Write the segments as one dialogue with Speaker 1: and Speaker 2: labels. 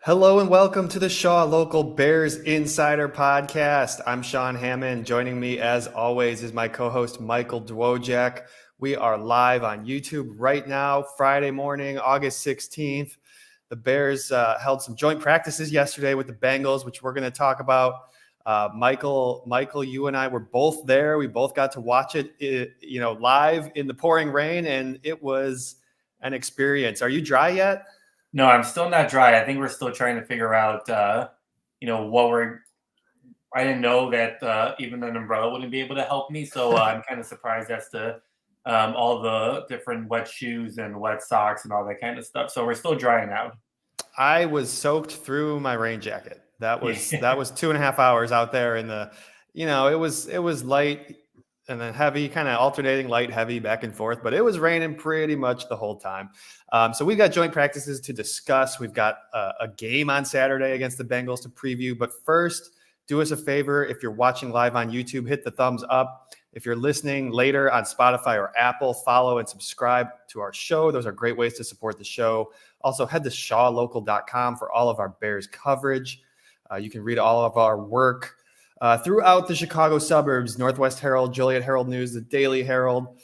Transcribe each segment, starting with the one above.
Speaker 1: Hello and welcome to the Shaw Local Bears Insider Podcast. I'm Sean Hammond. Joining me, as always, is my co-host Michael Dwojak. We are live on YouTube right now, Friday morning, August 16th. The Bears held some joint practices yesterday with the Bengals, which we're going to talk about. Michael, you and I were both there. We both got to watch it, live in the pouring rain, and it was an experience. Are you dry yet?
Speaker 2: No, I'm still not dry. I think we're still trying to figure out, what we're. I didn't know that even an umbrella wouldn't be able to help me, so I'm kind of surprised as to all the different wet shoes and wet socks and all that kind of stuff. So we're still drying out.
Speaker 1: I was soaked through my rain jacket. That was
Speaker 2: Yeah.
Speaker 1: 2.5 hours out there in the, it was light and then heavy, kind of alternating light, heavy back and forth, but it was raining pretty much the whole time. So we've got joint practices to discuss. We've got a game on Saturday against the Bengals to preview. But first, do us a favor. If you're watching live on YouTube, hit the thumbs up. If you're listening later on Spotify or Apple, follow and subscribe to our show. Those are great ways to support the show. Also, head to shawlocal.com for all of our Bears coverage. You can read all of our work throughout the Chicago suburbs, Northwest Herald, Joliet Herald News, the Daily Herald.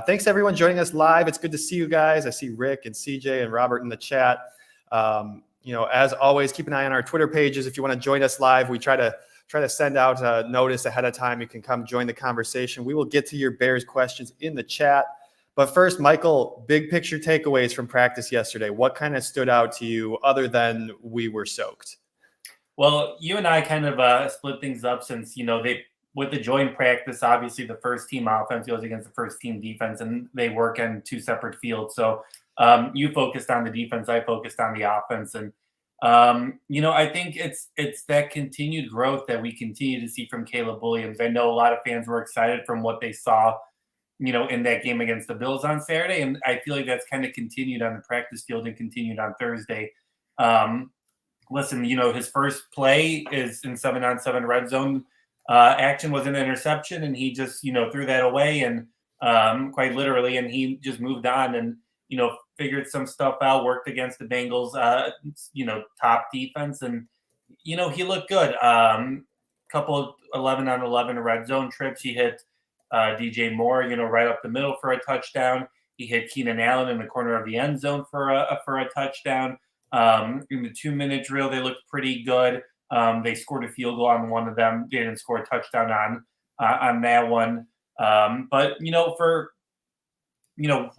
Speaker 1: Thanks, everyone, joining us live. It's good to see you guys. I see Rick and CJ and Robert in the chat. As always, keep an eye on our Twitter pages. If you want to join us live, we try to send out a notice ahead of time. You can come join the conversation. We will get to your Bears questions in the chat. But first, Michael, big picture takeaways from practice yesterday. What kind of stood out to you other than we were soaked?
Speaker 2: Well, you and I kind of split things up since, they with the joint practice, obviously the first team offense goes against the first team defense, and they work on two separate fields. So you focused on the defense, I focused on the offense. And, I think it's that continued growth that we continue to see from Caleb Williams. I know a lot of fans were excited from what they saw, in that game against the Bills on Saturday. And I feel like that's kind of continued on the practice field and continued on Thursday. Listen, his first play is in 7-on-7 red zone. Action was an interception, and he just, threw that away and quite literally, and he just moved on and, figured some stuff out, worked against the Bengals, top defense. And, he looked good. Couple of 11-on-11 red zone trips. He hit DJ Moore, right up the middle for a touchdown. He hit Keenan Allen in the corner of the end zone for a touchdown. In the 2-minute drill, they looked pretty good. They scored a field goal on one of them. They didn't score a touchdown on that one. But for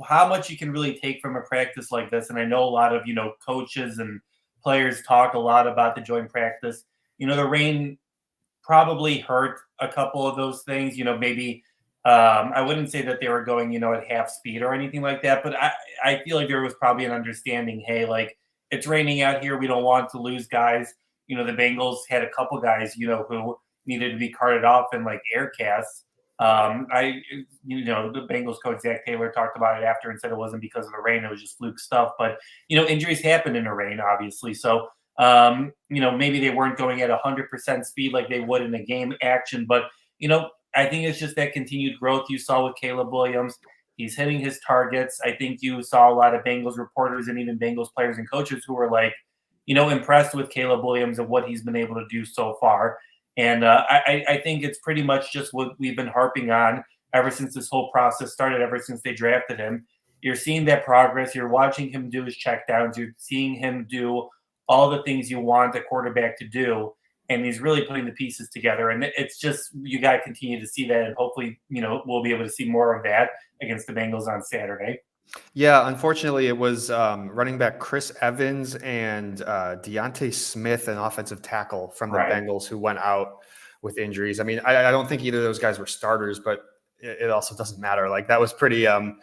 Speaker 2: how much you can really take from a practice like this, and I know a lot of coaches and players talk a lot about the joint practice. The rain probably hurt a couple of those things. Maybe I wouldn't say that they were going at half speed or anything like that, but I feel like there was probably an understanding. Hey, like, it's raining out here. We don't want to lose guys. The Bengals had a couple guys, who needed to be carted off in like air casts. The Bengals coach Zach Taylor talked about it after and said it wasn't because of the rain. It was just fluke stuff. But, injuries happen in the rain, obviously. So, maybe they weren't going at 100% speed like they would in a game action. But, I think it's just that continued growth you saw with Caleb Williams. He's hitting his targets. I think you saw a lot of Bengals reporters and even Bengals players and coaches who were like, impressed with Caleb Williams and what he's been able to do so far. And I think it's pretty much just what we've been harping on ever since this whole process started, ever since they drafted him. You're seeing that progress. You're watching him do his checkdowns. You're seeing him do all the things you want a quarterback to do. And he's really putting the pieces together. And it's just, you got to continue to see that. And hopefully, we'll be able to see more of that against the Bengals on Saturday.
Speaker 1: Yeah, unfortunately, it was running back Chris Evans and Deontay Smith, an offensive tackle from the Bengals, who went out with injuries. I mean, I don't think either of those guys were starters, but it also doesn't matter. Like, that was pretty that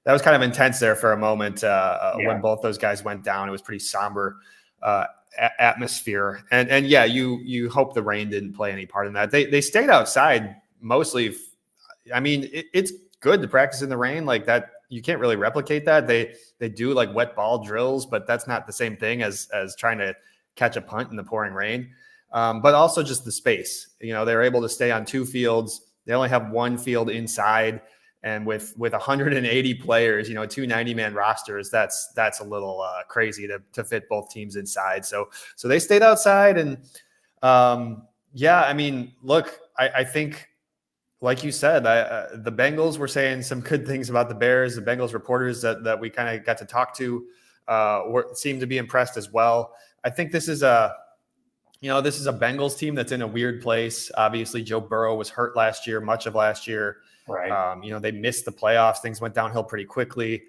Speaker 1: was kind of intense there for a moment when both those guys went down. It was pretty somber atmosphere. And yeah, you hope the rain didn't play any part in that. They stayed outside mostly. I mean, it's good to practice in the rain like that. You can't really replicate that. They do like wet ball drills, but that's not the same thing as trying to catch a punt in the pouring rain. But also just the space. They're able to stay on two fields. They only have one field inside. And with 180 players, 290-man rosters, that's a little crazy to fit both teams inside. So they stayed outside, and I mean, look, I think, like you said, the Bengals were saying some good things about the Bears. The Bengals reporters that we kind of got to talk to seemed to be impressed as well. I think this is a Bengals team that's in a weird place. Obviously, Joe Burrow was hurt last year, much of last year.
Speaker 2: Right.
Speaker 1: They missed the playoffs. Things went downhill pretty quickly.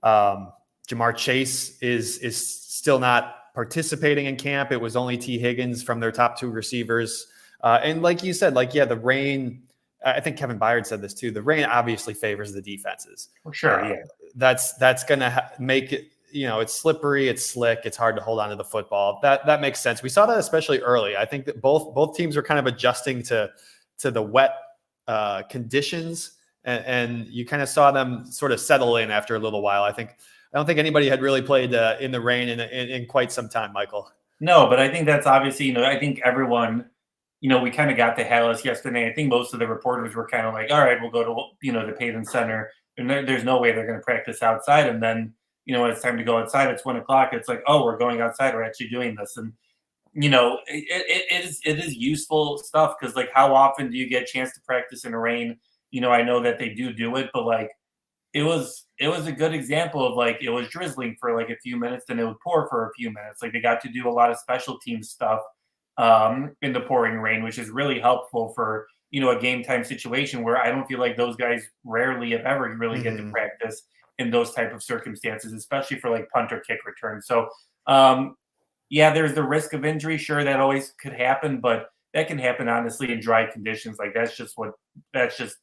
Speaker 1: Jamar Chase is still not participating in camp. It was only T. Higgins from their top 2 receivers. And like you said, the rain, I think Kevin Byard said this too. The rain obviously favors the defenses.
Speaker 2: For sure. Yeah.
Speaker 1: That's going to make it, it's slippery, it's slick, it's hard to hold on to the football. That makes sense. We saw that especially early. I think that both teams were kind of adjusting to the wet conditions, and you kind of saw them sort of settle in after a little while. I don't think anybody had really played in the rain in quite some time, Michael.
Speaker 2: No, but I think that's obviously, I think everyone, we kind of got the halos yesterday. I think most of the reporters were kind of like, all right, we'll go to, the Payton Center, and there's no way they're going to practice outside. And then, when it's time to go outside, it's 1 o'clock. It's like, oh, we're going outside. We're actually doing this. And, it is useful stuff, because how often do you get a chance to practice in the rain? I know that they do it, but it was a good example of it was drizzling for a few minutes, then it would pour for a few minutes. They got to do a lot of special team stuff in the pouring rain, which is really helpful for, a game time situation where I don't feel like those guys rarely, if ever, really get to practice in those type of circumstances, especially for punt or kick return. So, there's the risk of injury. Sure, that always could happen, but that can happen honestly in dry conditions. That's just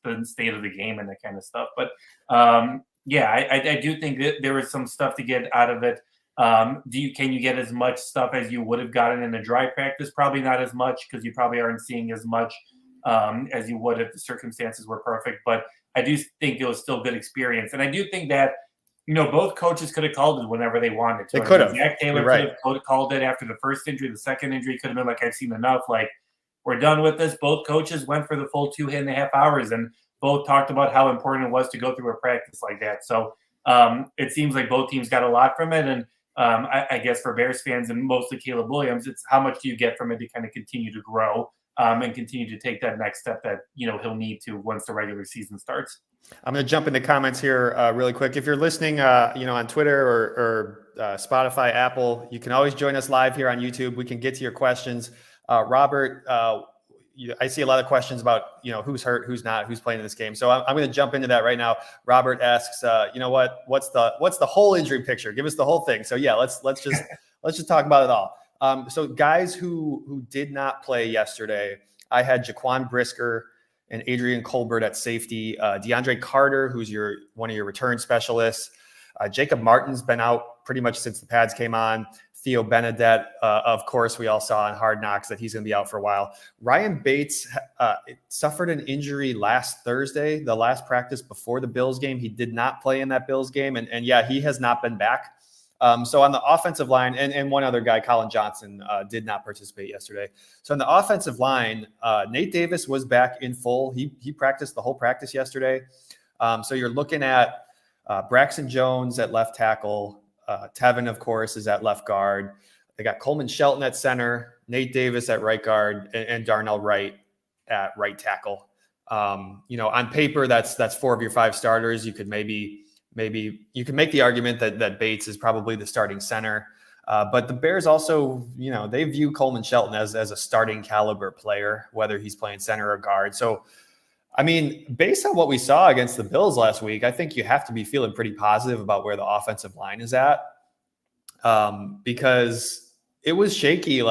Speaker 2: the state of the game and that kind of stuff. But I do think that there was some stuff to get out of it. Can you get as much stuff as you would have gotten in a dry practice? Probably not as much, because you probably aren't seeing as much as you would if the circumstances were perfect. But I do think it was still a good experience. And I do think that, both coaches could have called it whenever they wanted to.
Speaker 1: They could have.
Speaker 2: Zach Taylor could have called it after the first injury. The second injury could have been I've seen enough. We're done with this. Both coaches went for the full 2.5 hours, and both talked about how important it was to go through a practice like that. So it seems like both teams got a lot from it. And I guess for Bears fans and mostly Caleb Williams, it's how much do you get from it to kind of continue to grow and continue to take that next step that, he'll need to once the regular season starts.
Speaker 1: I'm going to jump into comments here really quick. If you're listening, on Twitter or Spotify, Apple, you can always join us live here on YouTube. We can get to your questions. Robert, I see a lot of questions about, who's hurt, who's not, who's playing in this game. So I'm going to jump into that right now. Robert asks, what's the whole injury picture? Give us the whole thing. So let's just talk about it all. So guys who did not play yesterday, I had Jaquan Brisker and Adrian Colbert at safety, DeAndre Carter, who's one of your return specialists. Jacob Martin's been out pretty much since the pads came on. Theo Benedette, of course, we all saw in Hard Knocks that he's going to be out for a while. Ryan Bates suffered an injury last Thursday, the last practice before the Bills game. He did not play in that Bills game, and he has not been back. So on the offensive line, and one other guy, Colin Johnson, did not participate yesterday. So on the offensive line, Nate Davis was back in full. He practiced the whole practice yesterday. So you're looking at Braxton Jones at left tackle. Tevin, of course, is at left guard. They got Coleman Shelton at center, Nate Davis at right guard, and Darnell Wright at right tackle. On paper, that's 4 of your 5 starters. You could maybe you can make the argument that Bates is probably the starting center. But the Bears also, they view Coleman Shelton as a starting caliber player, whether he's playing center or guard. So, I mean, based on what we saw against the Bills last week, I think you have to be feeling pretty positive about where the offensive line is at, because it was shaky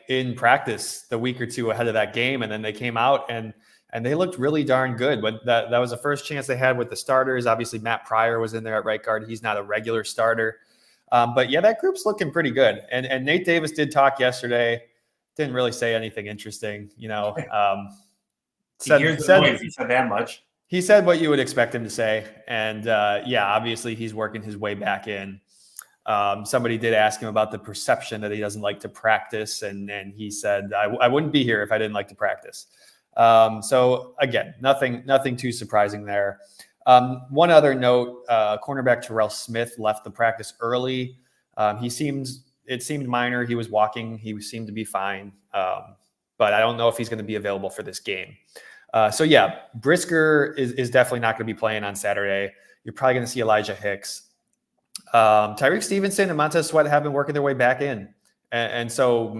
Speaker 1: in practice the week or two ahead of that game. And then they came out and they looked really darn good. But that was the first chance they had with the starters. Obviously, Matt Pryor was in there at right guard. He's not a regular starter. But that group's looking pretty good. And Nate Davis did talk yesterday. Didn't really say anything interesting,
Speaker 2: He hears the noise. He said that much.
Speaker 1: He said what you would expect him to say. And obviously he's working his way back in. Somebody did ask him about the perception that he doesn't like to practice. And he said, I wouldn't be here if I didn't like to practice. So again, nothing too surprising there. One other note, cornerback Terrell Smith left the practice early. It seemed minor. He was walking. He seemed to be fine. But I don't know if he's going to be available for this game. So yeah, Brisker is definitely not going to be playing on Saturday. You're probably going to see Elijah Hicks. Tyreek Stevenson and Montez Sweat have been working their way back in. And so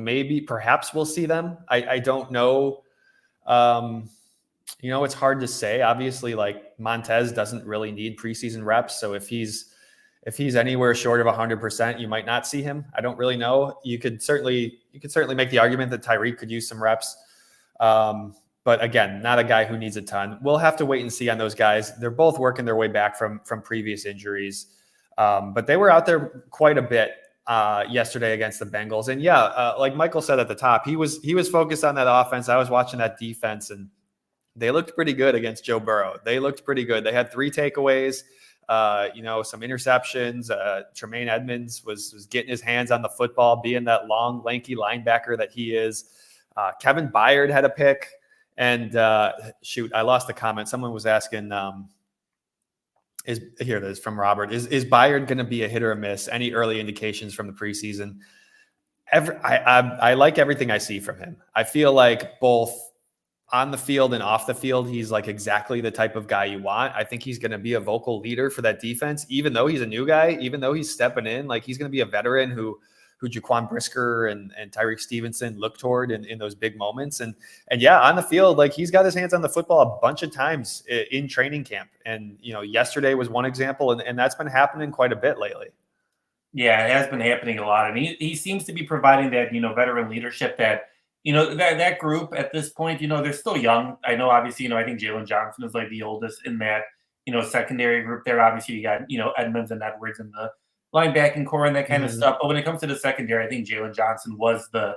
Speaker 1: perhaps we'll see them. I don't know. It's hard to say. Obviously, like Montez doesn't really need preseason reps. So if he's anywhere short of 100%, you might not see him. I don't really know. You could certainly make the argument that Tyreek could use some reps. But again, not a guy who needs a ton. We'll have to wait and see on those guys. They're both working their way back from previous injuries. But they were out there quite a bit yesterday against the Bengals. And like Michael said at the top, he was focused on that offense. I was watching that defense, and they looked pretty good against Joe Burrow. They looked pretty good. They had 3 takeaways, some interceptions. Tremaine Edmonds was getting his hands on the football, being that long, lanky linebacker that he is. Kevin Byard had a pick. And I lost the comment. Someone was asking, here it is from Robert. Is Byard going to be a hit or a miss? Any early indications from the preseason? I like everything I see from him. I feel like both on the field and off the field, he's like exactly the type of guy you want. I think he's going to be a vocal leader for that defense, even though he's a new guy, even though he's stepping in. Like he's going to be a veteran who Jaquan Brisker and Tyreek Stevenson look toward in those big moments. And yeah, on the field, like he's got his hands on the football a bunch of times in training camp. And, yesterday was one example, and that's been happening quite a bit lately.
Speaker 2: Yeah, it has been happening a lot. And he seems to be providing that, veteran leadership that, that group at this point, they're still young. I know, obviously, I think Jalen Johnson is like the oldest in that, secondary group there. Obviously, you got, Edmonds and Edwards in the linebacking core and that kind of stuff. But when it comes to the secondary, I think Jalen Johnson was the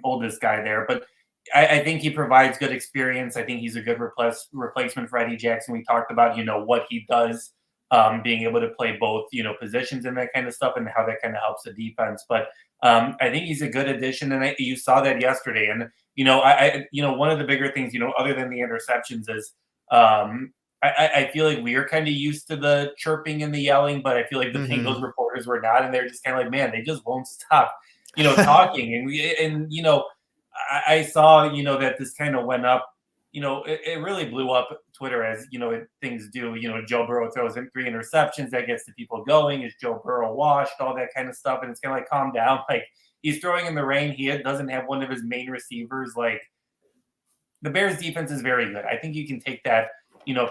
Speaker 2: oldest guy there. But I think he provides good experience. I think he's a good replacement for Eddie Jackson. We talked about, what he does, being able to play both, positions and that kind of stuff and how that kind of helps the defense. But I think he's a good addition. And you saw that yesterday. And, one of the bigger things, other than the interceptions is I feel like we are kind of used to the chirping and the yelling, but I feel like the Bengals reporters were not, and they're just kind of like, man, they just won't stop, talking. I saw, that this kind of went up, it really blew up Twitter as, things do. Joe Burrow throws in 3 interceptions, that gets the people going. Is Joe Burrow washed? All that kind of stuff. And it's kind of like, calm down. Like he's throwing in the rain. He doesn't have one of his main receivers. Like the Bears defense is very good. I think you can take that,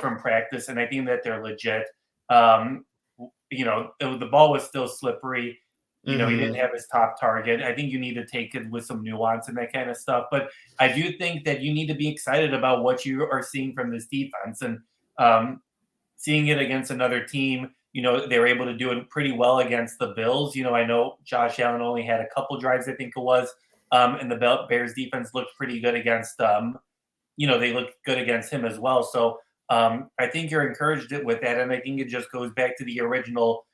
Speaker 2: from practice. And I think that they're legit. The ball was still slippery. He didn't have his top target. I think you need to take it with some nuance and that kind of stuff. But I do think that you need to be excited about what you are seeing from this defense and seeing it against another team. They were able to do it pretty well against the Bills. I know Josh Allen only had a couple drives, I think it was. And the Bears defense looked pretty good against they looked good against him as well. So I think you're encouraged with that. And I think it just goes back to the original,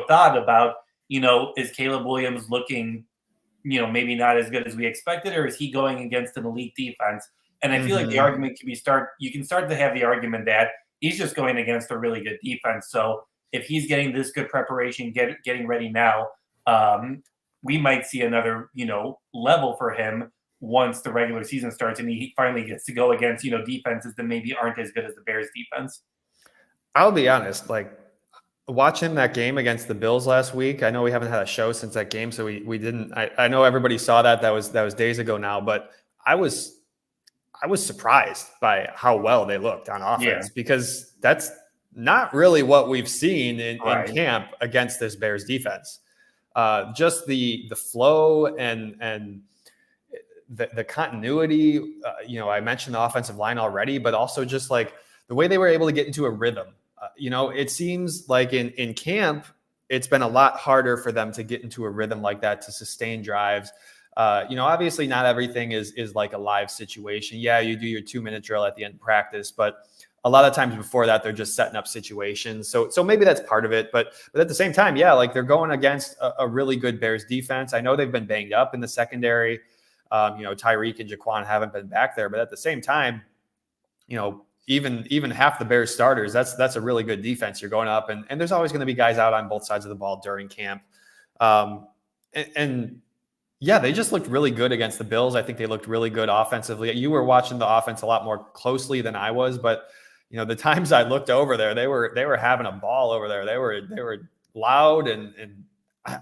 Speaker 2: thought about, is Caleb Williams looking, maybe not as good as we expected, or is he going against an elite defense? And I feel like the argument you can start to have the argument that he's just going against a really good defense. So if he's getting this good preparation, getting ready now, we might see another, level for him once the regular season starts and he finally gets to go against, defenses that maybe aren't as good as the Bears defense.
Speaker 1: I'll be honest, like watching that game against the Bills last week, I know we haven't had a show since that game, so we didn't. I know everybody saw that. That was days ago now, but I was surprised by how well they looked on offense because that's not really what we've seen in camp against this Bears defense. Just the flow and the continuity. I mentioned the offensive line already, but also just like the way they were able to get into a rhythm. It seems like in camp, it's been a lot harder for them to get into a rhythm like that to sustain drives. Obviously not everything is like a live situation. Yeah, you do your 2-minute drill at the end of practice, but a lot of times before that, they're just setting up situations. So maybe that's part of it. But at the same time, yeah, like they're going against a really good Bears defense. I know they've been banged up in the secondary. Tyreek and Jaquan haven't been back there, but at the same time, even half the Bears starters, that's a really good defense. You're going up, and there's always going to be guys out on both sides of the ball during camp. And yeah, they just looked really good against the Bills. I think they looked really good offensively. You were watching the offense a lot more closely than I was, but the times I looked over there, they were having a ball over there. They were loud, and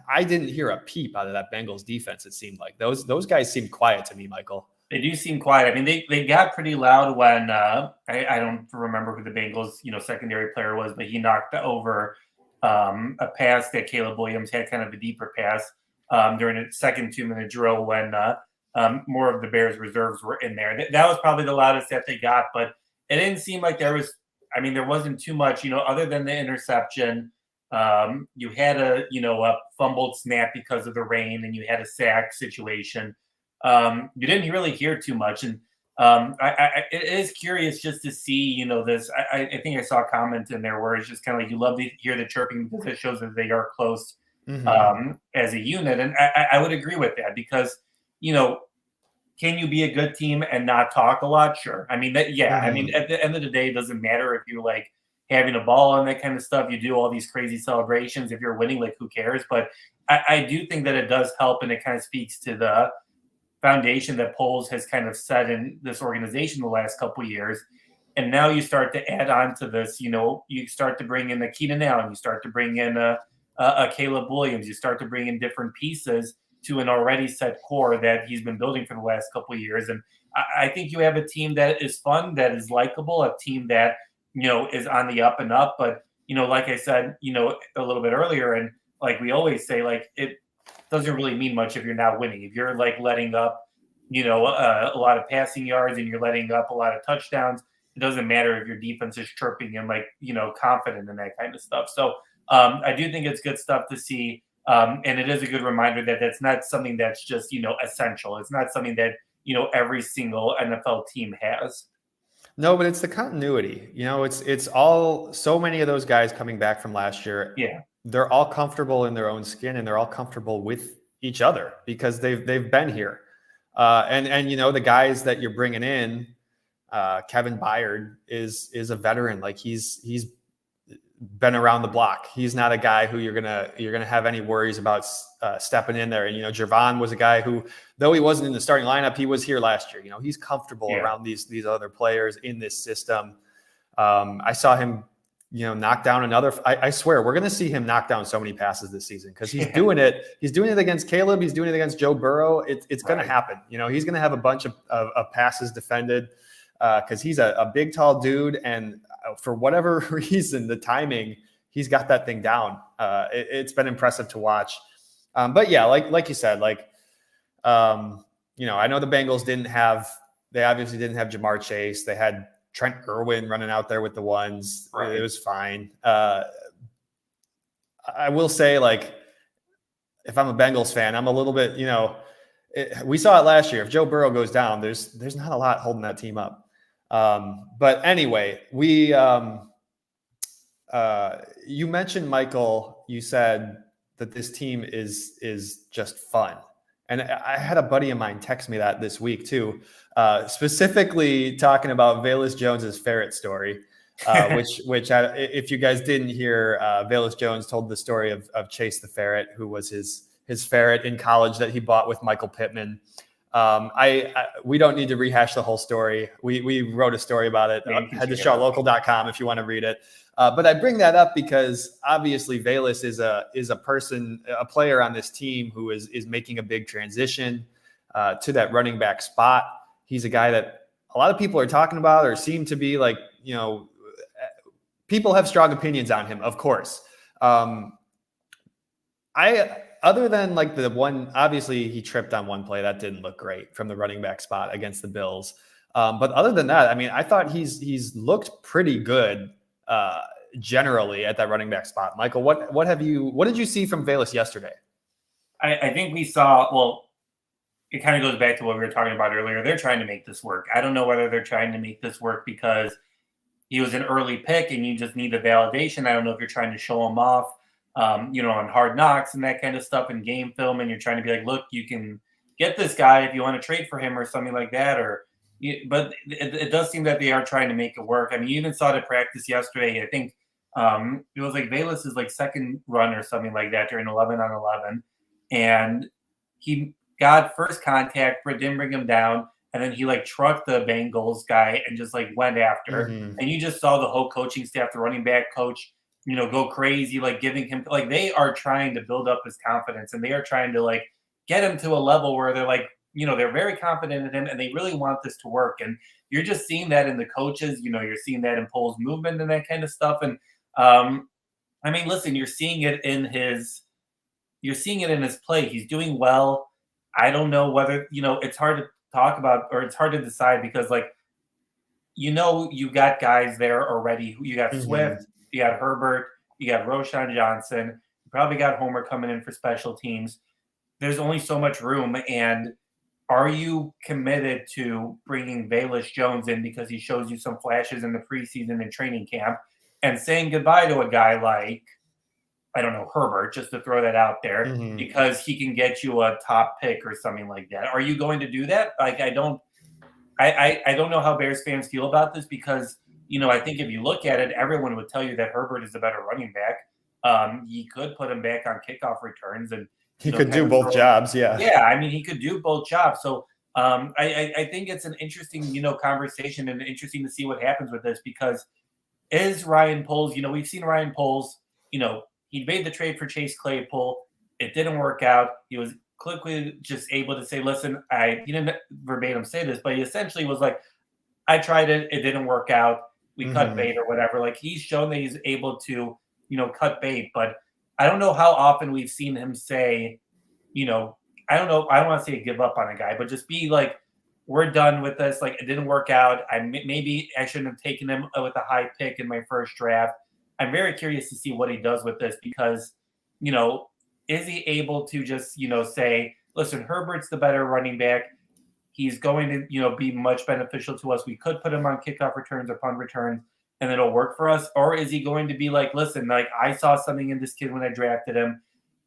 Speaker 1: I didn't hear a peep out of that Bengals defense. It seemed like those guys seemed quiet to me, Michael.
Speaker 2: They do seem quiet. I mean, they got pretty loud when I don't remember who the Bengals secondary player was, but he knocked over a pass that Caleb Williams had, kind of a deeper pass during a second 2-minute drill when more of the Bears reserves were in there. That was probably the loudest that they got, but it didn't seem like there wasn't too much, other than the interception. You had a fumbled snap because of the rain, and you had a sack situation. You didn't really hear too much, and it is curious just to see, this. I think I saw a comment in there where it's just kind of like you love to hear the chirping because it shows that they are close as a unit, and I would agree with that because can you be a good team and not talk a lot? Sure. I mean, I mean, at the end of the day, it doesn't matter if you're like having a ball and that kind of stuff. You do all these crazy celebrations. If you're winning, like, who cares? But I do think that it does help, and it kind of speaks to the foundation that Poles has kind of set in this organization the last couple of years. And now you start to add on to this, you start to bring in a Keenan Allen, you start to bring in a Caleb Williams, you start to bring in different pieces to an already set core that he's been building for the last couple of years. And I think you have a team that is fun, that is likable, a team that, is on the up and up. But, like I said, a little bit earlier, and like we always say, like, it doesn't really mean much if you're not winning. If you're like letting up, a lot of passing yards and you're letting up a lot of touchdowns, it doesn't matter if your defense is chirping and like, confident in that kind of stuff. So I do think it's good stuff to see. And it is a good reminder that that's not something that's just, essential. It's not something that, every single NFL team has.
Speaker 1: No, but it's the continuity. It's all, so many of those guys coming back from last year.
Speaker 2: Yeah.
Speaker 1: They're all comfortable in their own skin, and they're all comfortable with each other because they've been here. And the guys that you're bringing in, Kevin Byard is a veteran. Like he's been around the block. He's not a guy who you're gonna have any worries about stepping in there. And Javon was a guy who, though he wasn't in the starting lineup, he was here last year. He's comfortable around these other players in this system. I saw him, knock down another. I swear we're gonna see him knock down so many passes this season because he's doing it. He's doing it against Caleb. He's doing it against Joe Burrow. It's gonna happen. He's gonna have a bunch of passes defended because he's a big, tall dude, and for whatever reason, the timing, he's got that thing down. It's been impressive to watch. But yeah, like you said, I know the Bengals they obviously didn't have Jamar Chase. They had Trent Irwin running out there with the ones. Right. It was fine. I will say, like, if I'm a Bengals fan, I'm a little bit, we saw it last year. If Joe Burrow goes down, there's not a lot holding that team up. But anyway, you mentioned, Michael, you said that this team is just fun. And I had a buddy of mine text me that this week too, specifically talking about Velus Jones's ferret story, which if you guys didn't hear, Velus Jones told the story of Chase the ferret, who was his ferret in college that he bought with Michael Pittman. We don't need to rehash the whole story. We wrote a story about it. Head to shawlocal.com if you want to read it. But I bring that up because obviously Velus is a player on this team who is making a big transition to that running back spot. He's a guy that a lot of people are talking about or seem to be like, people have strong opinions on him, of course. Other than like the one, obviously he tripped on one play that didn't look great from the running back spot against the Bills. But other than that, I mean, I thought he's looked pretty good generally at that running back spot. Michael, what did you see from Velus yesterday?
Speaker 2: I think we saw, well, it kind of goes back to what we were talking about earlier. They're trying to make this work. I don't know whether they're trying to make this work because he was an early pick and you just need the validation. I don't know if you're trying to show him off, on Hard Knocks and that kind of stuff in game film. And you're trying to be like, look, you can get this guy if you want to trade for him or something like that. Or, but it does seem that they are trying to make it work. I mean, you even saw it at practice yesterday. I think it was like Bayless's like second run or something like that during 11 on 11, and he got first contact, but didn't bring him down, and then he like trucked the Bengals guy and just like went after.
Speaker 1: Mhm.
Speaker 2: And you just saw the whole coaching staff, the running back coach, go crazy, like giving him like they are trying to build up his confidence and they are trying to like get him to a level where they're like, they're very confident in him and they really want this to work. And you're just seeing that in the coaches, you're seeing that in Poles' movement and that kind of stuff. And I mean, listen, you're seeing it in his play. He's doing well. I don't know whether, it's hard to talk about or it's hard to decide because like, you got guys there already. You got
Speaker 1: Mhm.
Speaker 2: Swift, you got Herbert, you got Roshan Johnson, you probably got Homer coming in for special teams. There's only so much room. And are you committed to bringing Bayless Jones in because he shows you some flashes in the preseason and training camp and saying goodbye to a guy like, I don't know, Herbert, just to throw that out there,
Speaker 1: Mhm.
Speaker 2: because he can get you a top pick or something like that? Are you going to do that? Like, I don't know how Bears fans feel about this because, I think if you look at it, everyone would tell you that Herbert is the better running back. You could put him back on kickoff returns and,
Speaker 1: He could
Speaker 2: kind
Speaker 1: do
Speaker 2: of
Speaker 1: both
Speaker 2: throw.
Speaker 1: jobs. Yeah.
Speaker 2: Yeah, I mean, he could do both jobs. So I think it's an interesting, conversation and interesting to see what happens with this because is Ryan Poles, we've seen Ryan Poles, he made the trade for Chase Claypool. It didn't work out. He was quickly just able to say, listen, he didn't verbatim say this, but he essentially was like, I tried it. It didn't work out. We cut
Speaker 1: Mhm.
Speaker 2: bait or whatever. Like he's shown that he's able to, cut bait, but I don't know how often we've seen him say, you know, I don't know. I don't want to say give up on a guy, but just be like, we're done with this. Like it didn't work out. Maybe I shouldn't have taken him with a high pick in my first draft. I'm very curious to see what he does with this because, you know, is he able to just, say, listen, Herbert's the better running back. He's going to, be much beneficial to us. We could put him on kickoff returns or punt returns and it'll work for us. Or is he going to be like, listen, like I saw something in this kid when I drafted him.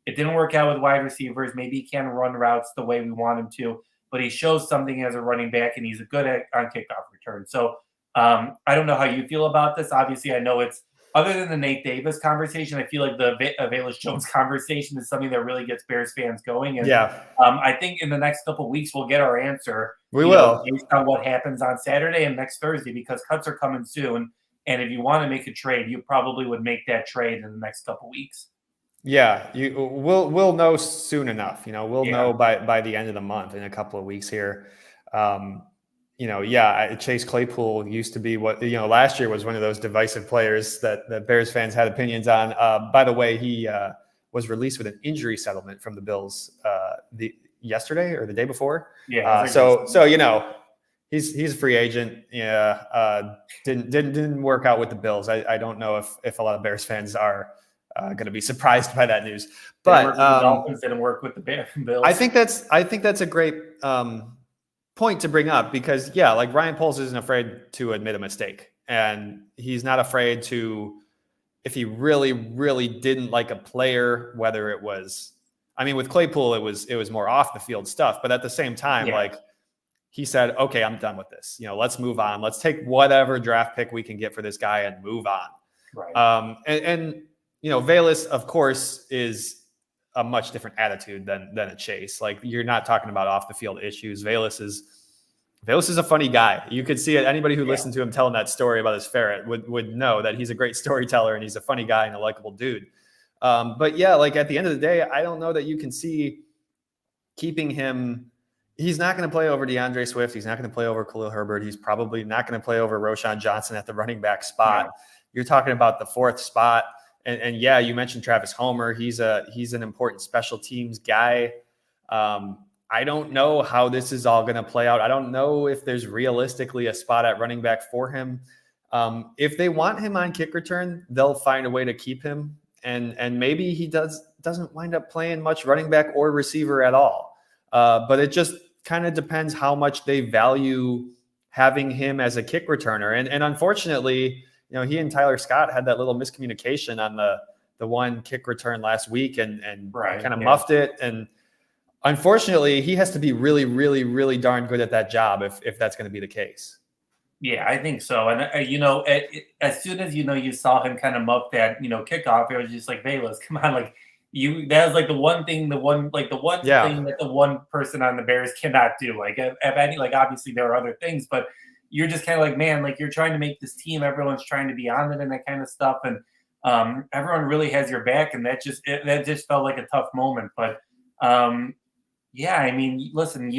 Speaker 2: It didn't work out with wide receivers. Maybe he can't run routes the way we want him to, but he shows something as a running back and he's good on kickoff return. So I don't know how you feel about this. Obviously, I know it's other than the Nate Davis conversation. I feel like the Bayless Jones conversation is something that really gets Bears fans going. And
Speaker 1: Yeah,
Speaker 2: I think in the next couple of weeks we'll get our answer.
Speaker 1: we will.
Speaker 2: Based on what happens on Saturday and next Thursday, because cuts are coming soon. And if you want to make a trade, you probably would make that trade in the next couple of weeks.
Speaker 1: Yeah, we'll know soon enough. We'll
Speaker 2: Yeah.
Speaker 1: know by the end of the month in a couple of weeks here. Chase Claypool used to be what last year was one of those divisive players that Bears fans had opinions on. By the way, he was released with an injury settlement from the Bills yesterday or the day before.
Speaker 2: Yeah.
Speaker 1: He's a free agent. Yeah, didn't work out with the Bills. I don't know if a lot of Bears fans are going to be surprised by that news.
Speaker 2: Didn't
Speaker 1: But
Speaker 2: work with the Dolphins, didn't work with the Bills.
Speaker 1: I think that's a great point to bring up because like Ryan Poles isn't afraid to admit a mistake, and he's not afraid to, if he really really didn't like a player, whether it was, I mean, with Claypool it was more off the field stuff, but at the same time,
Speaker 2: Yeah.
Speaker 1: like he said, okay, I'm done with this. Let's move on. Let's take whatever draft pick we can get for this guy and move on.
Speaker 2: Right.
Speaker 1: And Bayless, of course, is a much different attitude than a Chase. Like you're not talking about off the field issues. Bayless is a funny guy. You could see it. Anybody who listened to him telling that story about his ferret would know that he's a great storyteller and he's a funny guy and a likable dude. But yeah, like at the end of the day, I don't know that you can see keeping him. He's not going to play over DeAndre Swift. He's not going to play over Khalil Herbert. He's probably not going to play over Roshan Johnson at the running back spot.
Speaker 2: Yeah.
Speaker 1: You're talking about the fourth spot. And yeah, you mentioned Travis Homer. He's an important special teams guy. I don't know how this is all going to play out. I don't know if there's realistically a spot at running back for him. If they want him on kick return, they'll find a way to keep him. And maybe he doesn't wind up playing much running back or receiver at all. But it just kind of depends how much they value having him as a kick returner. And unfortunately, he and Tyler Scott had that little miscommunication on the one kick return last week and
Speaker 2: Right,
Speaker 1: kind of
Speaker 2: yeah.
Speaker 1: muffed it. And unfortunately, he has to be really, really, really darn good at that job if that's going to be the case.
Speaker 2: Yeah, I think so. And as soon as you saw him kind of muff that kickoff, it was just like Bayless, come on, like that was like the one thing,
Speaker 1: Yeah.
Speaker 2: thing that the one person on the Bears cannot do. Like if any, like obviously there are other things, but you're just kind of like, man, like you're trying to make this team, everyone's trying to be on it and that kind of stuff, and everyone really has your back, and that just felt like a tough moment. But yeah, I mean, listen,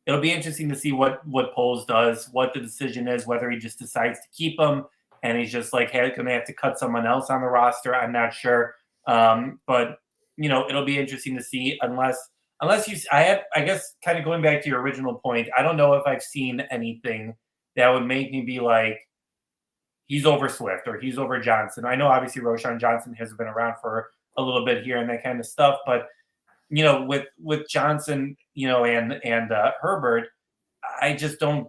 Speaker 2: it'll be interesting to see what Poles does, what the decision is, whether he just decides to keep him and he's just like going to have to cut someone else on the roster. I'm not sure, but it'll be interesting to see. I guess kind of going back to your original point, I don't know if I've seen anything that would make me be like he's over Swift or he's over Johnson. I know obviously Roshan Johnson has been around for a little bit here and that kind of stuff, but with Johnson, and Herbert, I just don't.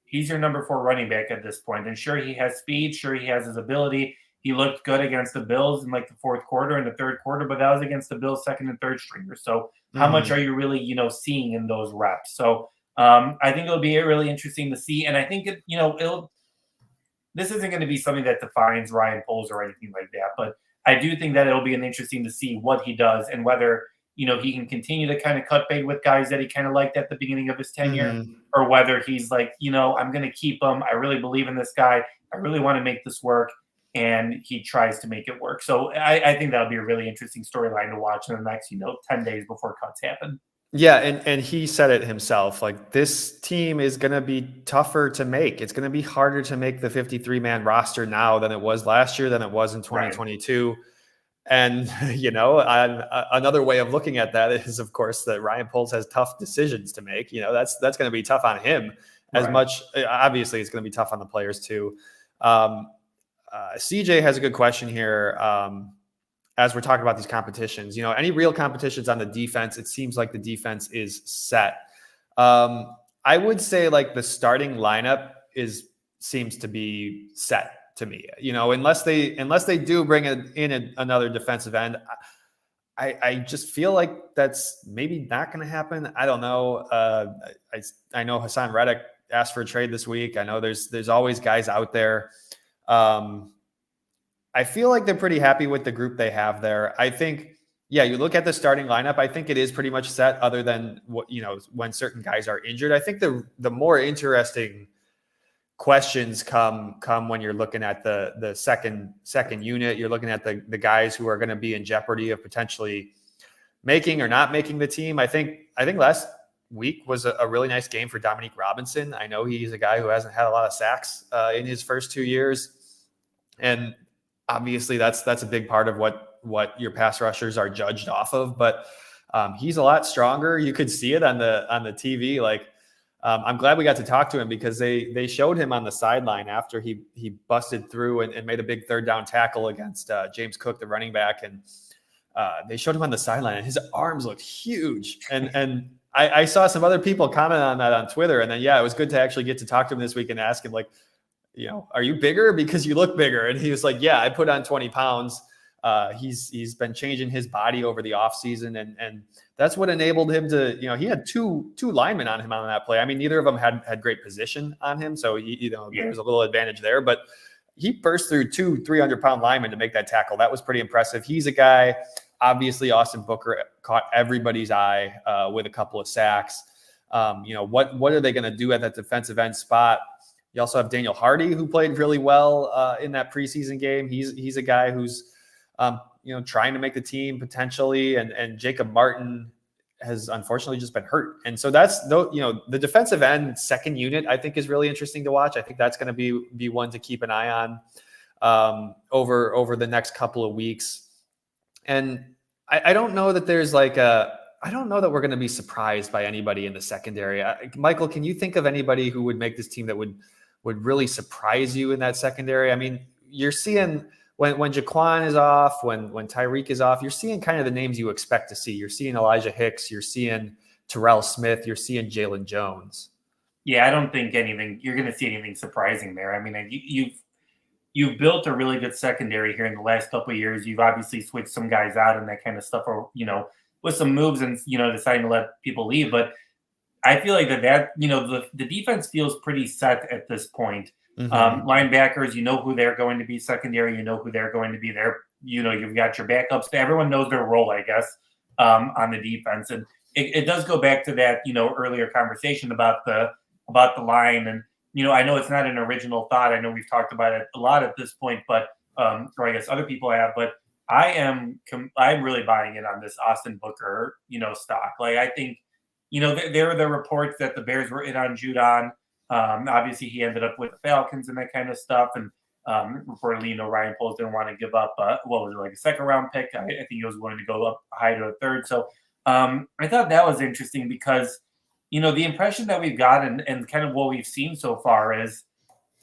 Speaker 2: He's your number 4 running back at this point, and sure he has speed, sure he has his ability. He looked good against the Bills in like the fourth quarter and the third quarter, but that was against the Bills' second and third stringers. So how much are you really seeing in those reps? So I think it'll be really interesting to see, and I think this isn't going to be something that defines Ryan Poles or anything like that, but I do think that it'll be interesting to see what he does and whether he can continue to kind of cut bait with guys that he kind of liked at the beginning of his tenure, or whether he's like, I'm going to keep him. I really believe in this guy. I really want to make this work. And he tries to make it work. So I think that'll be a really interesting storyline to watch in the next, 10 days before cuts happen.
Speaker 1: Yeah, and he said it himself. Like, this team is going to be tougher to make. It's going to be harder to make the 53-man roster now than it was last year, than it was in 2022. Right. And, another way of looking at that is, of course, that Ryan Poles has tough decisions to make. That's going to be tough on him as much. Obviously, it's going to be tough on the players too. CJ has a good question here. As we're talking about these competitions, any real competitions on the defense, it seems like the defense is set. I would say like the starting lineup seems to be set to me, unless they do bring in another defensive end. I just feel like that's maybe not going to happen. I don't know. I know Hassan Reddick asked for a trade this week. I know there's always guys out there. I feel like they're pretty happy with the group they have there. I think, you look at the starting lineup, I think it is pretty much set, other than what, when certain guys are injured. I think the more interesting questions come when you're looking at the second unit. You're looking at the guys who are going to be in jeopardy of potentially making or not making the team. I think last week was a really nice game for Dominique Robinson. I know he's a guy who hasn't had a lot of sacks in his first 2 years, and obviously that's a big part of what your pass rushers are judged off of. But he's a lot stronger. You could see it on the TV. Like, I'm glad we got to talk to him, because they showed him on the sideline after he busted through and made a big third down tackle against James Cook, the running back. And they showed him on the sideline, and his arms looked huge. And I saw some other people comment on that on Twitter. And then, it was good to actually get to talk to him this week and ask him, like, are you bigger? Because you look bigger. And he was like, I put on 20 pounds. He's been changing his body over the offseason, and that's what enabled him to, he had two linemen on him on that play. I mean, neither of them had great position on him, so there's a little advantage there, but he burst through 2 300-pound linemen to make that tackle. That was pretty impressive. He's a guy, obviously Austin Booker caught everybody's eye with a couple of sacks. What are they going to do at that defensive end spot? You also have Daniel Hardy, who played really well in that preseason game. He's a guy who's trying to make the team potentially, and Jacob Martin has unfortunately just been hurt. And so that's the defensive end second unit, I think, is really interesting to watch. I think that's going to be one to keep an eye on over the next couple of weeks. And I don't know that there's I don't know that we're going to be surprised by anybody in the secondary. Michael, can you think of anybody who would make this team that would really surprise you in that secondary? I mean, you're seeing when Jaquan is off, when Tyreek is off, you're seeing kind of the names you expect to see. You're seeing Elijah Hicks, you're seeing Terrell Smith, you're seeing Jalen Jones.
Speaker 2: Yeah, I don't think you're going to see anything surprising there. I mean, you've built a really good secondary here in the last couple of years. You've obviously switched some guys out and that kind of stuff, or with some moves and deciding to let people leave. But I feel like that the defense feels pretty set at this point. Linebackers, you know who they're going to be. Secondary, you know who they're going to be. There, you've got your backups. Everyone knows their role, I guess, on the defense. And it does go back to that earlier conversation about the line. And I know it's not an original thought. I know we've talked about it a lot at this point, but or I guess other people have. But I'm really buying it on this Austin Booker stock. Like I think. There are the reports that the Bears were in on Judon. Obviously, he ended up with the Falcons and that kind of stuff. And reportedly, Ryan Poles didn't want to give up, what was it, like a second-round pick? I think he was willing to go up high to a third. So I thought that was interesting because, the impression that we've got and kind of what we've seen so far is,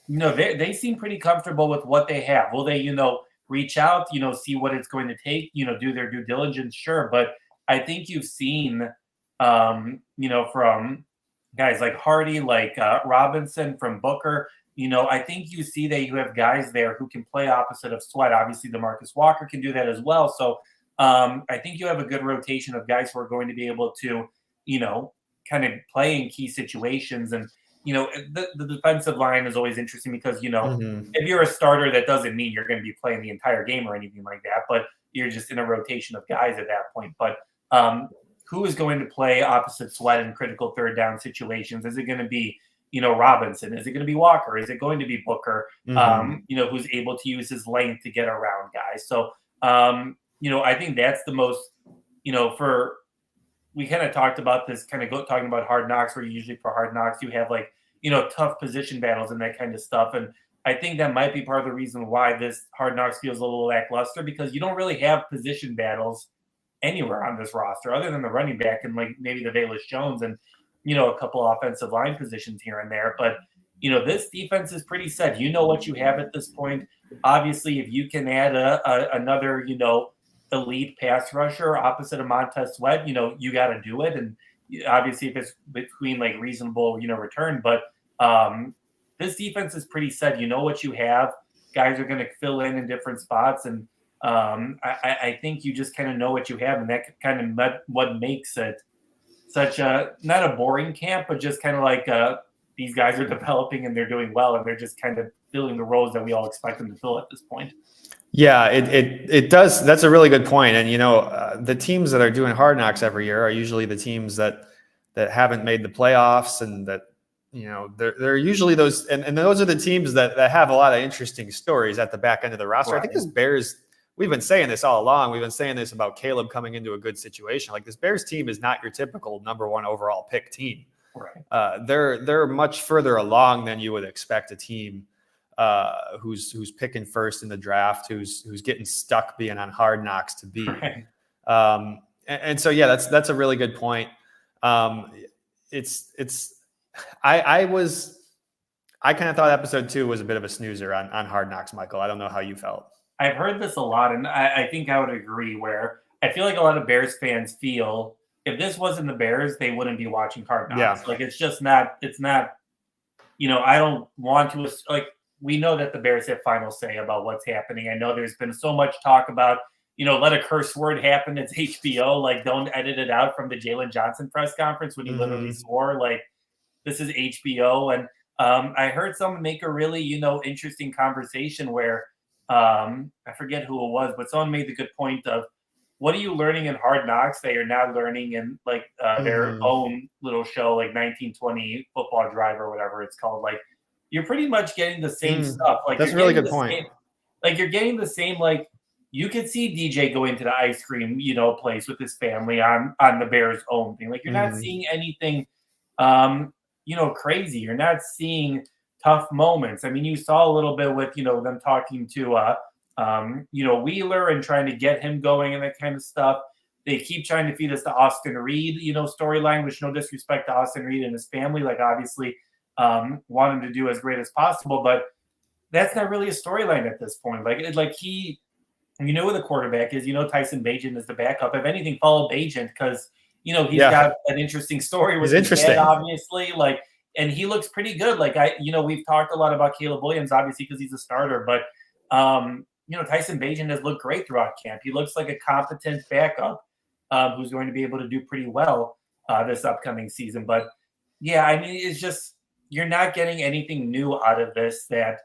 Speaker 2: they seem pretty comfortable with what they have. Will they, reach out, see what it's going to take, do their due diligence? Sure. But I think you've seen – from guys like Hardy, like Robinson, from Booker, I think you see that you have guys there who can play opposite of Sweat. Obviously, DeMarcus Walker can do that as well. So I think you have a good rotation of guys who are going to be able to, kind of play in key situations. And, the defensive line is always interesting because, if you're a starter, that doesn't mean you're going to be playing the entire game or anything like that, but you're just in a rotation of guys at that point. But who is going to play opposite Sweat in critical third down situations? Is it going to be, Robinson? Is it going to be Walker? Is it going to be Booker? Who's able to use his length to get around guys? So, I think that's the most, we kind of talked about this, talking about Hard Knocks, where usually for Hard Knocks, you have tough position battles and that kind of stuff. And I think that might be part of the reason why this Hard Knocks feels a little lackluster, because you don't really have position battles anywhere on this roster other than the running back and maybe the Velus Jones and a couple offensive line positions here and there. But this defense is pretty set. What you have at this point. Obviously, if you can add another elite pass rusher opposite of Montez Sweat, you got to do it. And obviously, if it's between reasonable return, but this defense is pretty set. What you have. Guys are going to fill in different spots. And I think you just kind of know what you have, and that kind of what makes it such a not a boring camp, but just kind of these guys are developing and they're doing well, and they're just kind of filling the roles that we all expect them to fill at this point.
Speaker 1: Yeah, it does. That's a really good point. And the teams that are doing Hard Knocks every year are usually the teams that haven't made the playoffs, and that they're usually those, and those are the teams that have a lot of interesting stories at the back end of the roster. Right. I think this Bears. We've been saying this all along. We've been saying this about Caleb coming into a good situation. This Bears team is not your typical number one overall pick team. Right. They're much further along than you would expect a team who's picking first in the draft, who's getting stuck being on Hard Knocks to be. Right. And so yeah, that's a really good point. I kind of thought episode 2 was a bit of a snoozer on Hard Knocks, Michael. I don't know how you felt.
Speaker 2: I've heard this a lot, and I think I would agree, where I feel like a lot of Bears fans feel if this wasn't the Bears, they wouldn't be watching Hard Knocks. Yeah. It's just not, I don't want to, we know that the Bears have final say about what's happening. I know there's been so much talk about, let a curse word happen. It's HBO, don't edit it out from the Jalen Johnson press conference when he literally swore, this is HBO. And I heard someone make a really, interesting conversation where, I forget who it was, but someone made the good point of, what are you learning in Hard Knocks that you're not learning in their own little show, 1920 Football Drive or whatever it's called? You're pretty much getting the same stuff.
Speaker 1: That's a really good point.
Speaker 2: You're getting the same, you could see DJ go into the ice cream, place with his family on the Bears' own thing. You're not seeing anything, crazy. You're not seeing tough moments. I mean, you saw a little bit with, them talking to, Wheeler and trying to get him going and that kind of stuff. They keep trying to feed us the Austin Reed, storyline, which no disrespect to Austin Reed and his family, obviously want him to do as great as possible, but that's not really a storyline at this point. He, who the quarterback is, Tyson Bagent is the backup. If anything, follow Bagent because, he's got an interesting story with his dad, obviously, and he looks pretty good. We've talked a lot about Caleb Williams, obviously, because he's a starter, but, Tyson Bagent has looked great throughout camp. He looks like a competent backup. who's going to be able to do pretty well this upcoming season. But yeah, I mean, it's just you're not getting anything new out of this that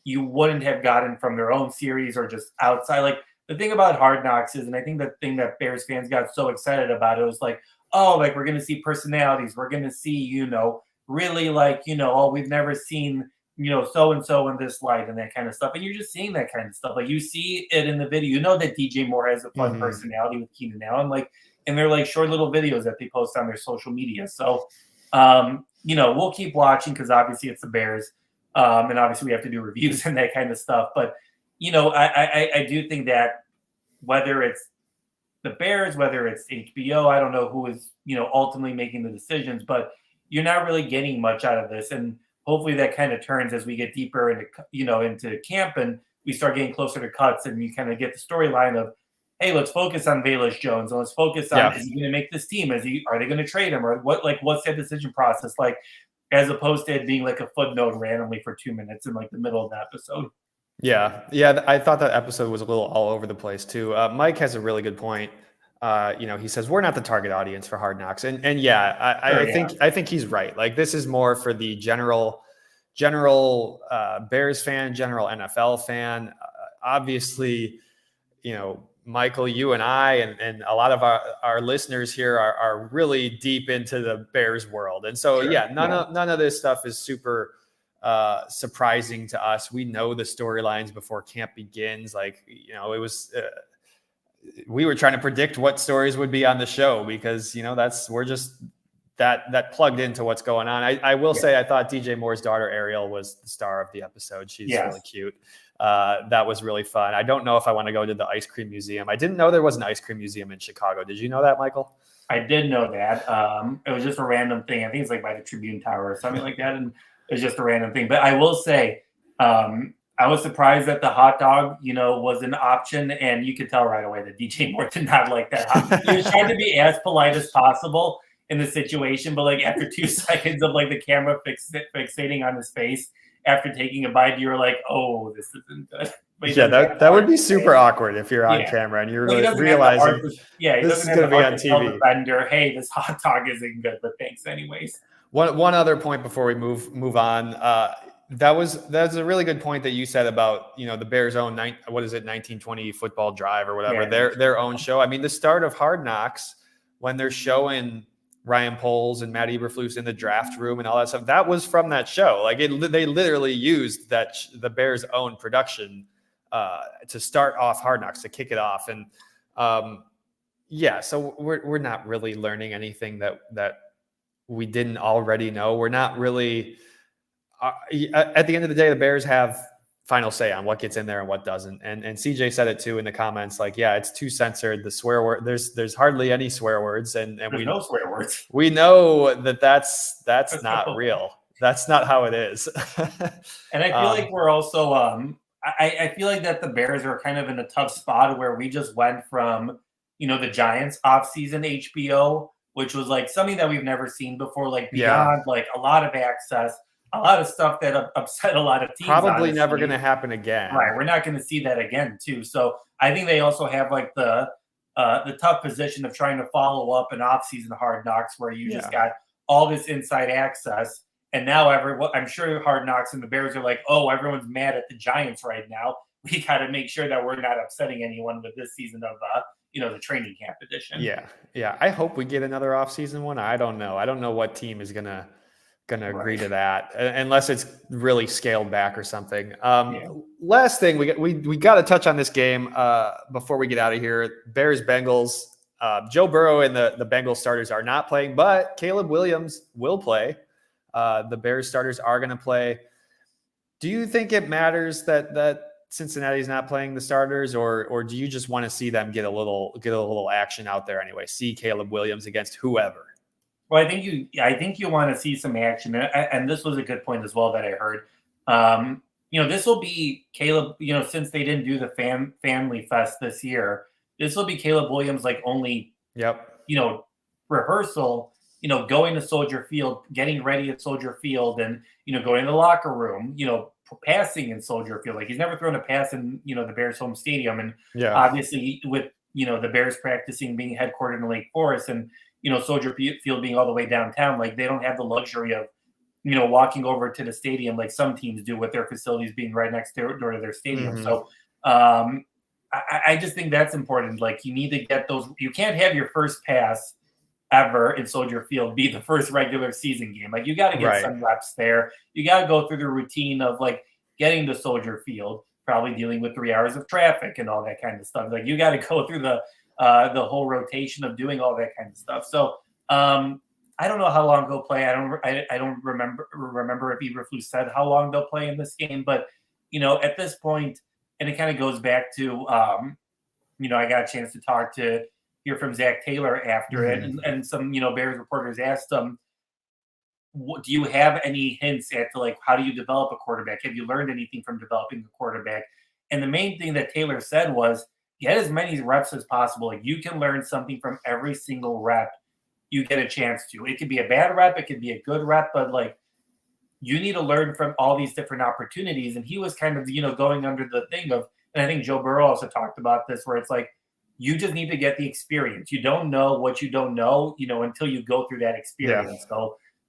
Speaker 2: you wouldn't have gotten from their own series or just outside. Like the thing about Hard Knocks is, and I think the thing that Bears fans got so excited about it was like, oh, like we're going to see personalities. We're going to see, really like, oh, we've never seen, so and so in this light and that kind of stuff. And you're just seeing that kind of stuff. Like you see it in the video. You know that DJ Moore has a fun personality with Keenan Allen. Like, and they're like short little videos that they post on their social media. So, we'll keep watching because obviously it's the Bears. And obviously we have to do reviews and that kind of stuff. But, I do think that whether it's the Bears, whether it's HBO, I don't know who is, ultimately making the decisions, but you're not really getting much out of this. And hopefully that kind of turns as we get deeper into camp and we start getting closer to cuts and you kind of get the storyline of, hey, let's focus on Velus Jones and let's focus on, is he going to make this team? Are they going to trade him? Or what's that decision process like, as opposed to it being like a footnote randomly for 2 minutes in like the middle of the episode.
Speaker 1: Yeah. I thought that episode was a little all over the place too. Mike has a really good point. He says we're not the target audience for Hard Knocks, and I think he's right. Like this is more for the general Bears fan, general NFL fan. Obviously, Michael, you and I, and a lot of our listeners here are really deep into the Bears world, and so none of this stuff is super surprising to us. We know the storylines before camp begins. Like, it was, we were trying to predict what stories would be on the show because, we're just that plugged into what's going on. I will say, I thought DJ Moore's daughter, Ariel, was the star of the episode. She's really cute. That was really fun. I don't know if I want to go to the ice cream museum. I didn't know there was an ice cream museum in Chicago. Did you know that, Michael?
Speaker 2: I did know that. It was just a random thing. I think it's like by the Tribune Tower or something like that. And it's just a random thing. But I will say, I was surprised that the hot dog, was an option. And you could tell right away that DJ Moore did not like that hot dog. He was trying to be as polite as possible in the situation. But like after 2 seconds of like the camera fixating on his face after taking a bite, you were like, oh, this isn't good.
Speaker 1: That would be super awkward if you're on camera and you're realizing this is going to be on TV.
Speaker 2: Vendor, hey, this hot dog isn't good, but thanks anyways.
Speaker 1: One other point before we move on. That's a really good point that you said about the Bears' own 1920 football drive or whatever, their own show. I mean, the start of Hard Knocks when they're showing Ryan Poles and Matt Eberflus in the draft room and all that stuff, that was from that show. Like they literally used the Bears' own production to start off Hard Knocks, to kick it off. And so we're not really learning anything that we didn't already know. We're not really at the end of the day, the Bears have final say on what gets in there and what doesn't. And CJ said it too in the comments, like, it's too censored. The swear word, there's hardly any swear words. And we
Speaker 2: no swear words.
Speaker 1: We know that's not real. That's not how it is.
Speaker 2: And I feel like we're also, I feel like that the Bears are kind of in a tough spot where we just went from, the Giants off-season HBO, which was like something that we've never seen before, like beyond like a lot of access, a lot of stuff that upset a lot of teams.
Speaker 1: Probably
Speaker 2: honestly.
Speaker 1: Never going to happen again.
Speaker 2: Right. We're not going to see that again too. So I think they also have like the tough position of trying to follow up an off-season Hard Knocks where you just got all this inside access. And now I'm sure Hard Knocks and the Bears are like, oh, everyone's mad at the Giants right now. We got to make sure that we're not upsetting anyone with this season of the training camp edition.
Speaker 1: Yeah. I hope we get another off-season one. I don't know. I don't know what team is gonna agree to that unless it's really scaled back or something. Last thing, we got to touch on this game before we get out of here. Bears Bengals. Joe Burrow and the Bengals starters are not playing, but Caleb Williams will play. The Bears starters are going to play. Do you think it matters that Cincinnati's not playing the starters, or do you just want to see them get a little action out there anyway? See Caleb Williams against whoever.
Speaker 2: Well, I think you want to see some action, and this was a good point as well that I heard. This will be Caleb. Since they didn't do the family fest this year, this will be Caleb Williams' like only rehearsal. Going to Soldier Field, getting ready at Soldier Field, and going to the locker room. Passing in Soldier Field. Like he's never thrown a pass in the Bears home stadium, and obviously with the Bears practicing being headquartered in Lake Forest and, Soldier Field being all the way downtown. Like, they don't have the luxury of, walking over to the stadium like some teams do with their facilities being right next door to their stadium.
Speaker 1: Mhm.
Speaker 2: So I just think that's important. Like, you need to get those. You can't have your first pass ever in Soldier Field be the first regular season game. Like, you got to get
Speaker 1: Right.
Speaker 2: some reps there. You got to go through the routine of like getting to Soldier Field, probably dealing with 3 hours of traffic and all that kind of stuff. Like, you got to go through the whole rotation of doing all that kind of stuff. So I don't know how long they'll play. I don't remember if Eberflus said how long they'll play in this game, but at this point, and it kind of goes back to I got a chance to hear from Zach Taylor after it, and some Bears reporters asked him, do you have any hints as to like how do you develop a quarterback? Have you learned anything from developing a quarterback? And the main thing that Taylor said was get as many reps as possible. Like, you can learn something from every single rep you get a chance to. It could be a bad rep, it could be a good rep, but like, you need to learn from all these different opportunities. And he was kind of, going under the thing of, and I think Joe Burrow also talked about this, where it's like, you just need to get the experience. You don't know what you don't know, until you go through that experience.
Speaker 1: Yeah.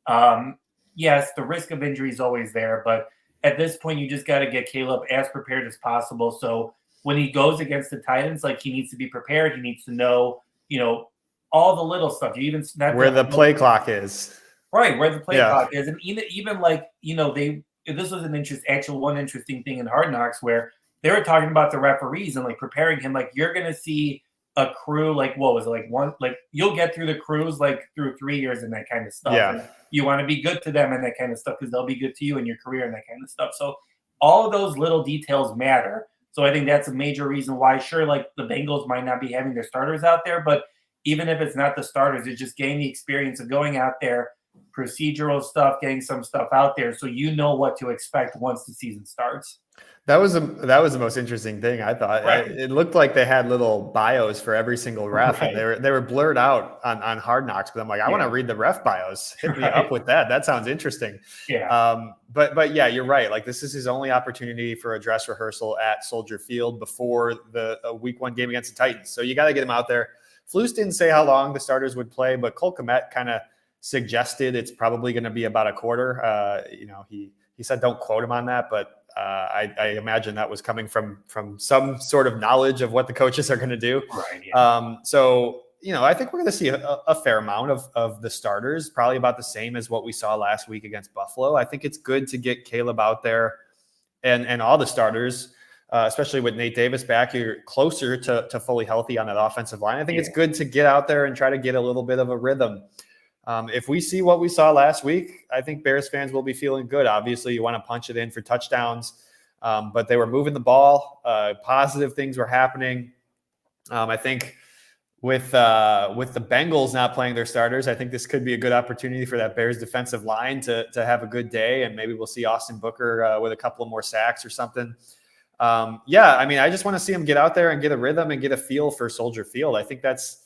Speaker 2: So, yes, the risk of injury is always there, but at this point, you just got to get Caleb as prepared as possible. So when he goes against the Titans, like, he needs to be prepared. He needs to know, all the little stuff. You even
Speaker 1: Where the play clock is.
Speaker 2: Right, where the play clock is. And even like, this was one interesting thing in Hard Knocks where they were talking about the referees and like preparing him. Like, you're going to see a crew, like, what was it? Like you'll get through the crews, like through 3 years and that kind of stuff.
Speaker 1: Yeah.
Speaker 2: And you want to be good to them and that kind of stuff because they'll be good to you in your career and that kind of stuff. So all of those little details matter. So I think that's a major reason why, sure, like the Bengals might not be having their starters out there, but even if it's not the starters, it's just getting the experience of going out there, procedural stuff, getting some stuff out there, so you know what to expect once the season starts.
Speaker 1: That was the most interesting thing, I thought.
Speaker 2: Right.
Speaker 1: It looked like they had little bios for every single ref,
Speaker 2: Right.
Speaker 1: and they were blurred out on Hard Knocks. But I'm like, I want to read the ref bios. Hit me up with that. That sounds interesting.
Speaker 2: Yeah.
Speaker 1: But yeah, you're right. Like, this is his only opportunity for a dress rehearsal at Soldier Field before the Week 1 game against the Titans. So you got to get him out there. Flus didn't say how long the starters would play, but Cole Kmet kind of suggested it's probably going to be about a quarter. He said don't quote him on that, but I imagine that was coming from some sort of knowledge of what the coaches are going to do.
Speaker 2: Right. Yeah.
Speaker 1: So I think we're going to see a fair amount of the starters, probably about the same as what we saw last week against Buffalo. I think it's good to get Caleb out there and all the starters. Especially with Nate Davis back, you're closer to fully healthy on that offensive line. I think it's good to get out there and try to get a little bit of a rhythm. If we see what we saw last week, I think Bears fans will be feeling good. Obviously, you want to punch it in for touchdowns, but they were moving the ball. Positive things were happening. I think with the Bengals not playing their starters, I think this could be a good opportunity for that Bears defensive line to have a good day, and maybe we'll see Austin Booker with a couple of more sacks or something. I just want to see him get out there and get a rhythm and get a feel for Soldier Field. I think that's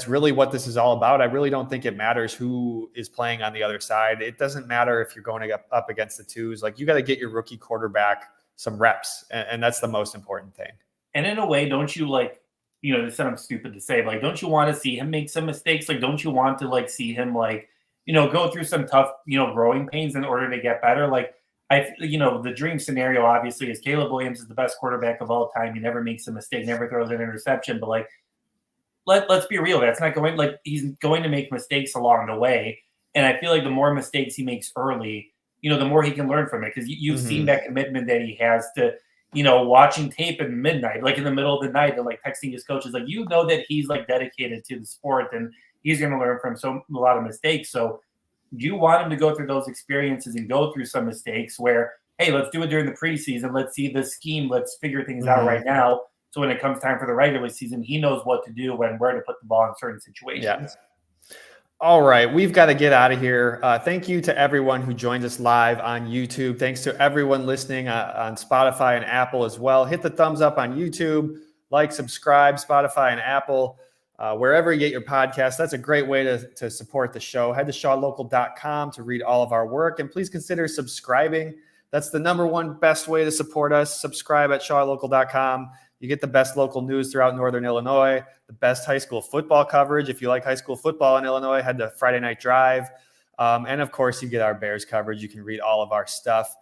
Speaker 1: really what this is all about. I really don't think it matters who is playing on the other side. It doesn't matter if you're going up against the twos. Like, you got to get your rookie quarterback some reps, and that's the most important thing.
Speaker 2: And in a way, don't you this sounds stupid to say, but like, don't you want to see him make some mistakes? Like, don't you want to like see him like, go through some tough, growing pains in order to get better? Like, the dream scenario obviously is Caleb Williams is the best quarterback of all time. He never makes a mistake, never throws an interception. But like, let's be real. That's not going, like, he's going to make mistakes along the way. And I feel like the more mistakes he makes early, the more he can learn from it. Because you've seen that commitment that he has to, watching tape at midnight, like in the middle of the night, and like texting his coaches, like, that he's like dedicated to the sport and he's going to learn from a lot of mistakes. So you want him to go through those experiences and go through some mistakes where, hey, let's do it during the preseason. Let's see the scheme. Let's figure things out right now. So when it comes time for the regular season, he knows what to do and where to put the ball in certain situations.
Speaker 1: Yeah. All right, we've got to get out of here. Thank you to everyone who joined us live on YouTube. Thanks to everyone listening on Spotify and Apple as well. Hit the thumbs up on YouTube, like, subscribe, Spotify and Apple. Wherever you get your podcast, that's a great way to support the show. Head to shawlocal.com to read all of our work, and please consider subscribing. That's the number one best way to support us. Subscribe at shawlocal.com. You get the best local news throughout Northern Illinois, the best high school football coverage. If you like high school football in Illinois, head to Friday Night Drive. And of course, you get our Bears coverage. You can read all of our stuff.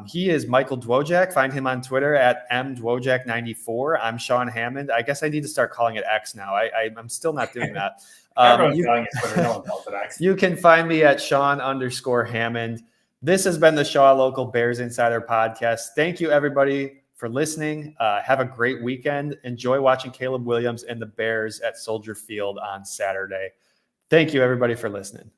Speaker 1: He is Michael Dwojak. Find him on Twitter at mdwojak94. I'm Sean Hammond. I guess I need to start calling it X now. I'm still not doing that.
Speaker 2: Everyone's calling it Twitter. No one calls it X.
Speaker 1: You can find me at Sean_Hammond. This has been the Shaw Local Bears Insider Podcast. Thank you, everybody, for listening. Have a great weekend. Enjoy watching Caleb Williams and the Bears at Soldier Field on Saturday. Thank you, everybody, for listening.